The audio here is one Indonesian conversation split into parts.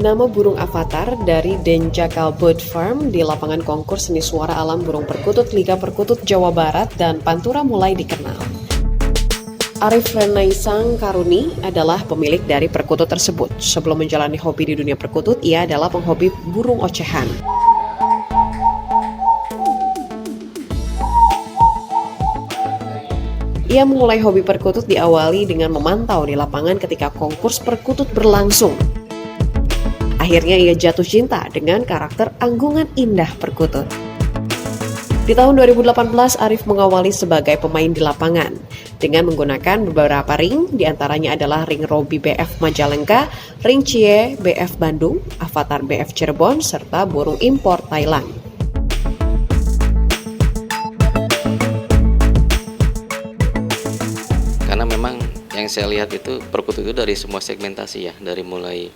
Nama burung avatar dari Denjaka Bird Farm di lapangan konkurs seni suara alam burung perkutut Liga Perkutut Jawa Barat dan Pantura mulai dikenal. Arif Renaisang Karuni adalah pemilik dari perkutut tersebut. Sebelum menjalani hobi di dunia perkutut, ia adalah penghobi burung ocehan. Ia memulai hobi perkutut diawali dengan memantau di lapangan ketika konkurs perkutut berlangsung. Akhirnya ia jatuh cinta dengan karakter anggungan indah perkutut. Di tahun 2018, Arif mengawali sebagai pemain di lapangan dengan menggunakan beberapa ring, diantaranya adalah ring Robi BF Majalengka, ring Cie BF Bandung, Avatar BF Cirebon, serta burung impor Thailand. Karena memang yang saya lihat itu perkutut itu dari semua segmentasi ya, dari mulai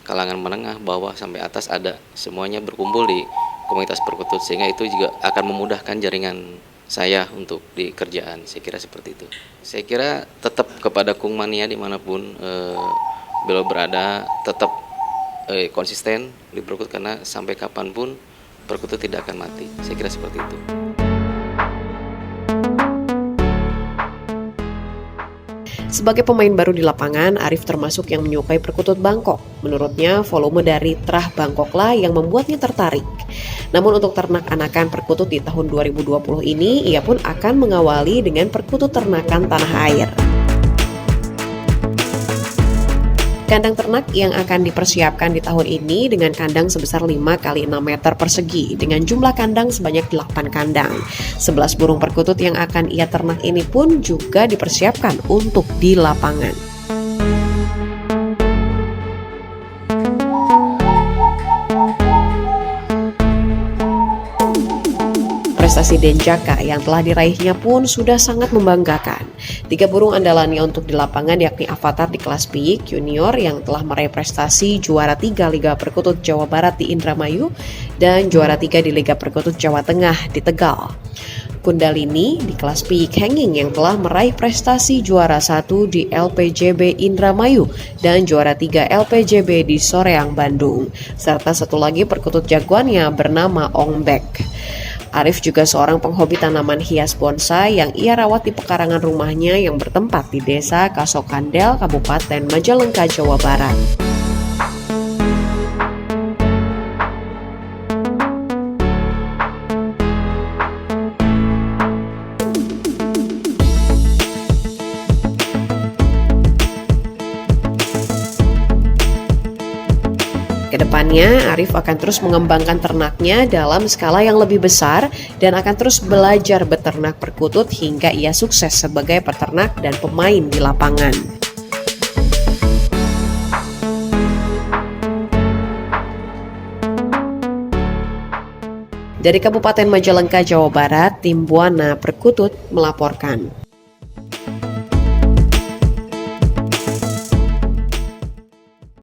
kalangan menengah, bawah sampai atas ada, semuanya berkumpul di komunitas perkutut, sehingga itu juga akan memudahkan jaringan saya untuk di kerjaan. Saya kira seperti itu. Saya kira tetap kepada Kung Mania dimanapun beliau berada, tetap konsisten di perkutut, karena sampai kapanpun perkutut tidak akan mati. Saya kira seperti itu. Sebagai pemain baru di lapangan, Arif termasuk yang menyukai perkutut Bangkok. Menurutnya, volume dari terah Bangkoklah yang membuatnya tertarik. Namun untuk ternak anakan perkutut di tahun 2020 ini, ia pun akan mengawali dengan perkutut ternakan tanah air. Kandang ternak yang akan dipersiapkan di tahun ini dengan kandang sebesar 5 x 6 meter persegi dengan jumlah kandang sebanyak 8 kandang. 11 burung perkutut yang akan ia ternak ini pun juga dipersiapkan untuk di lapangan. Prestasi Denjaka yang telah diraihnya pun sudah sangat membanggakan. 3 burung andalannya untuk di lapangan yakni Avatar di kelas Piyik Junior yang telah meraih prestasi juara 3 Liga Perkutut Jawa Barat di Indramayu dan juara 3 di Liga Perkutut Jawa Tengah di Tegal. Kundalini di kelas Piyik Hanging yang telah meraih prestasi juara 1 di LPJB Indramayu dan juara 3 LPJB di Soreang, Bandung. Serta satu lagi perkutut jagoannya bernama Ongbek. Arif juga seorang penghobi tanaman hias bonsai yang ia rawat di pekarangan rumahnya yang bertempat di Desa Kasokandel, Kabupaten Majalengka, Jawa Barat. Kedepannya, Arif akan terus mengembangkan ternaknya dalam skala yang lebih besar dan akan terus belajar beternak perkutut hingga ia sukses sebagai peternak dan pemain di lapangan. Dari Kabupaten Majalengka, Jawa Barat, Tim Buana Perkutut melaporkan.